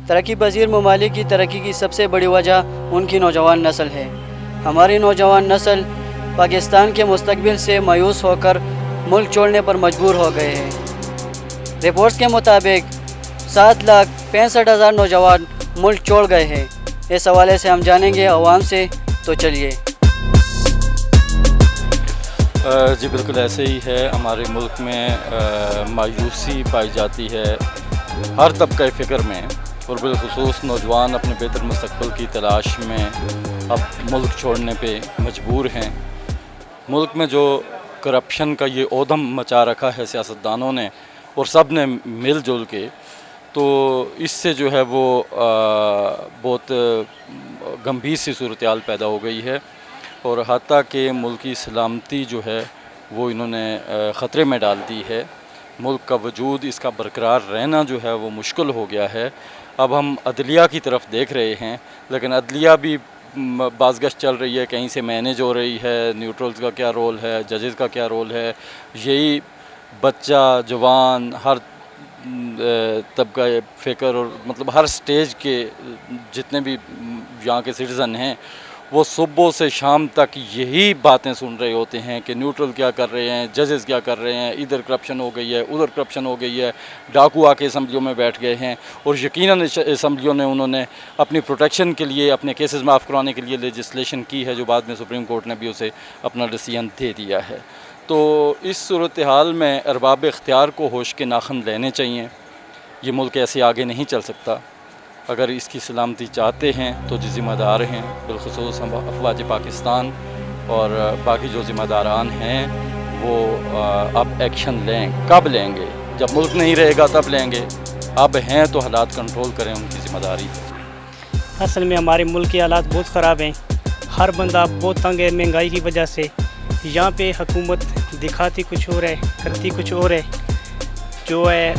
ترقی پذیر ممالک کی ترقی کی سب سے بڑی وجہ ان کی نوجوان نسل ہے۔ ہماری نوجوان نسل پاکستان کے مستقبل سے مایوس ہو کر ملک چھوڑنے پر مجبور ہو گئے ہیں۔ رپورٹس کے مطابق 7,65,000 نوجوان ملک چھوڑ گئے ہیں۔ اس حوالے سے ہم جانیں گے عوام سے، تو چلیے۔ جی بالکل ایسے ہی ہے، ہمارے ملک میں مایوسی پائی جاتی ہے ہر طبقہ فکر میں، اور بالخصوص نوجوان اپنے بہتر مستقبل کی تلاش میں اب ملک چھوڑنے پہ مجبور ہیں۔ ملک میں جو کرپشن کا یہ عودم مچا رکھا ہے سیاستدانوں نے اور سب نے مل جل کے، تو اس سے جو ہے وہ بہت گمبھیر سی صورتحال پیدا ہو گئی ہے، اور حتیٰ کہ ملکی سلامتی جو ہے وہ انہوں نے خطرے میں ڈال دی ہے۔ ملک کا وجود، اس کا برقرار رہنا جو ہے وہ مشکل ہو گیا ہے۔ اب ہم عدلیہ کی طرف دیکھ رہے ہیں، لیکن عدلیہ بھی بازگشت چل رہی ہے، کہیں سے مینیج ہو رہی ہے، نیوٹرلز کا کیا رول ہے، ججز کا کیا رول ہے، یہی بچہ جوان ہر طبقہ فکر اور مطلب ہر سٹیج کے جتنے بھی یہاں کے سٹیزن ہیں، وہ صبح سے شام تک یہی باتیں سن رہے ہوتے ہیں کہ نیوٹرل کیا کر رہے ہیں، ججز کیا کر رہے ہیں، ادھر کرپشن ہو گئی ہے، ادھر کرپشن ہو گئی ہے، ڈاکو آ کے اسمبلیوں میں بیٹھ گئے ہیں، اور یقیناً اسمبلیوں نے انہوں نے اپنی پروٹیکشن کے لیے، اپنے کیسز معاف کروانے کے لیے لیجسلیشن کی ہے، جو بعد میں سپریم کورٹ نے بھی اسے اپنا ڈیسیژن دے دیا ہے۔ تو اس صورتحال میں ارباب اختیار کو ہوش کے ناخن لینے چاہیے۔ یہ ملک ایسے آگے نہیں چل سکتا۔ اگر اس کی سلامتی چاہتے ہیں تو جو ذمہ دار ہیں، بالخصوص ہم افواج پاکستان اور باقی جو ذمہ داران ہیں، وہ اب ایکشن لیں۔ کب لیں گے؟ جب ملک نہیں رہے گا تب لیں گے۔ اب ہیں تو حالات کنٹرول کریں، ان کی ذمہ داری ہے۔ اصل میں ہمارے ملک کے حالات بہت خراب ہیں، ہر بندہ بہت تنگ ہے مہنگائی کی وجہ سے۔ یہاں پہ حکومت دکھاتی کچھ اور ہے، کرتی کچھ اور ہے، جو ہے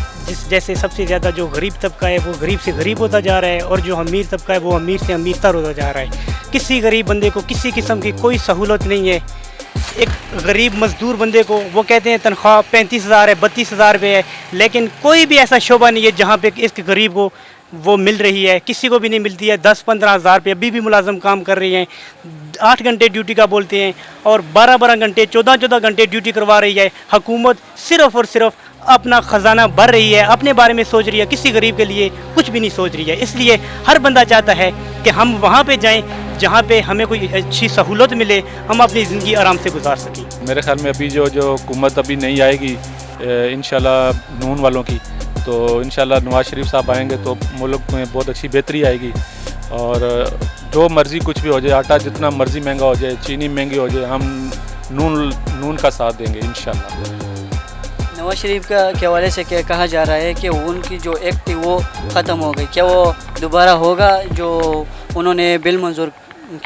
جیسے سب سے زیادہ جو غریب طبقہ ہے وہ غریب سے غریب ہوتا جا رہا ہے، اور جو امیر طبقہ ہے وہ امیر سے امیر تر ہوتا جا رہا ہے۔ کسی غریب بندے کو کسی قسم کی کوئی سہولت نہیں ہے۔ ایک غریب مزدور بندے کو وہ کہتے ہیں تنخواہ 35,000 ہے، 32,000 روپے ہے، لیکن کوئی بھی ایسا شعبہ نہیں ہے جہاں پہ اس کے غریب کو وہ مل رہی ہے، کسی کو بھی نہیں ملتی ہے۔ 10-15,000 روپے ابھی بھی ملازم کام کر رہی ہیں، 8 گھنٹے ڈیوٹی کا بولتے ہیں، اور 12 گھنٹے 14 گھنٹے ڈیوٹی کروا رہی ہے۔ حکومت صرف اور صرف اپنا خزانہ بھر رہی ہے، اپنے بارے میں سوچ رہی ہے، کسی غریب کے لیے کچھ بھی نہیں سوچ رہی ہے۔ اس لیے ہر بندہ چاہتا ہے کہ ہم وہاں پہ جائیں جہاں پہ ہمیں کوئی اچھی سہولت ملے، ہم اپنی زندگی آرام سے گزار سکیں۔ میرے خیال میں ابھی جو حکومت ابھی نہیں آئے گی انشاءاللہ نون والوں کی، تو انشاءاللہ نواز شریف صاحب آئیں گے تو ملک میں بہت اچھی بہتری آئے گی، اور جو مرضی کچھ بھی ہو جائے، آٹا جتنا مرضی مہنگا ہو جائے، چینی مہنگی ہو جائے، ہم نون کا ساتھ دیں گے انشاءاللہ۔ نواز شریف کے حوالے سے کیا کہا جا رہا ہے کہ ان کی جو ایکٹ تھی وہ ختم ہو گئی، کیا وہ دوبارہ ہوگا؟ جو انہوں نے بل منظور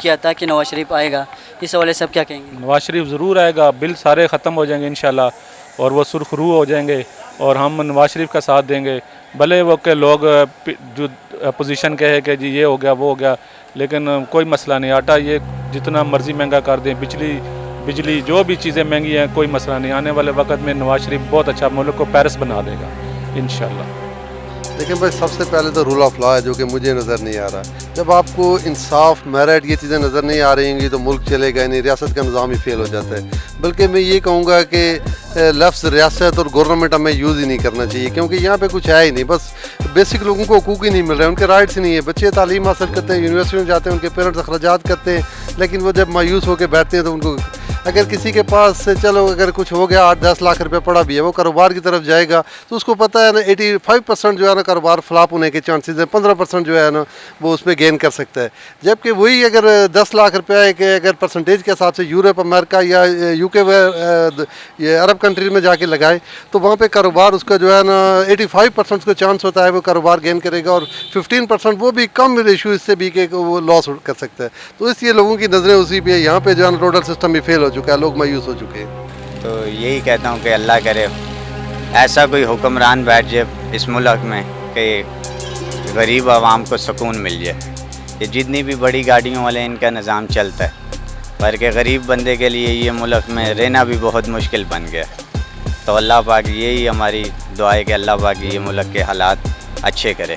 کیا تھا کہ نواز شریف آئے گا، اس حوالے سے آپ کیا کہیں گے؟ نواز شریف ضرور آئے گا، بل سارے ختم ہو جائیں گے انشاءاللہ، اور وہ سرخ روح ہو جائیں گے، اور ہم نواز شریف کا ساتھ دیں گے۔ بھلے وہ کہ لوگ جو اپوزیشن کہے کہ جی یہ ہو گیا وہ ہو گیا، لیکن کوئی مسئلہ نہیں، آٹا یہ جتنا مرضی مہنگا کر دیں، بجلی جو بھی چیزیں مہنگی ہیں، کوئی مسئلہ نہیں۔ آنے والے وقت میں نواز شریف بہت اچھا ملک کو پیرس بنا دے گا انشاءاللہ۔ لیکن بھائی سب سے پہلے تو رول آف لا ہے، جو کہ مجھے نظر نہیں آ رہا۔ جب آپ کو انصاف، میرٹ، یہ چیزیں نظر نہیں آ رہی ہوں گی تو ملک چلے گا نہیں، ریاست کا نظام ہی فیل ہو جاتا ہے۔ بلکہ میں یہ کہوں گا کہ لفظ ریاست اور گورنمنٹ ہمیں یوز ہی نہیں کرنا چاہیے، کیونکہ یہاں پہ کچھ ہے ہی نہیں، بس بیسک لوگوں کو حقوق ہی نہیں مل رہے، ان کے رائٹس ہی نہیں ہے۔ بچے تعلیم حاصل کرتے ہیں، یونیورسٹی میں جاتے ہیں، ان کے پیرنٹس اخراجات کرتے ہیں، لیکن وہ جب مایوس ہو کے بیٹھتے ہیں تو ان کو اگر کسی کے پاس چلو اگر کچھ ہو گیا 8-10 لاکھ روپے پڑا بھی ہے، وہ کاروبار کی طرف جائے گا تو اس کو پتہ ہے نا 85% جو ہے نا کاروبار فلاپ ہونے کے چانسز ہیں، 15% جو ہے نا وہ اس میں گین کر سکتا ہے۔ جبکہ وہی اگر 10 لاکھ روپے کے اگر پرسنٹیج کے حساب سے یورپ، امریکہ یا UK یہ عرب کنٹری میں جا کے لگائے تو وہاں پہ کاروبار اس کا جو ہے نا 85% اس کو چانس ہوتا ہے وہ کاروبار گین کرے گا، اور 15% وہ بھی کم ایشو اس سے بھی کہ وہ لاس کر سکتا ہے۔ تو اس لیے لوگوں کی نظریں اسی پہ، یہاں پہ جو ہے نا ٹوٹل سسٹم بھی فیل ہو چکا ہے، لوگ مایوس ہو چکے ہیں۔ تو یہی کہتا ہوں کہ اللہ کرے ایسا کوئی حکمران بیٹھ جائے اس ملک میں کہ غریب عوام کو سکون مل جائے۔ یہ جتنی بھی بڑی گاڑیوں والے ان کا نظام چلتا ہے، پر کہ غریب بندے کے لیے یہ ملک میں رہنا بھی بہت مشکل بن گیا۔ تو اللہ پاک یہی ہماری دعا ہے کہ اللہ پاک یہ ملک کے حالات اچھے کرے۔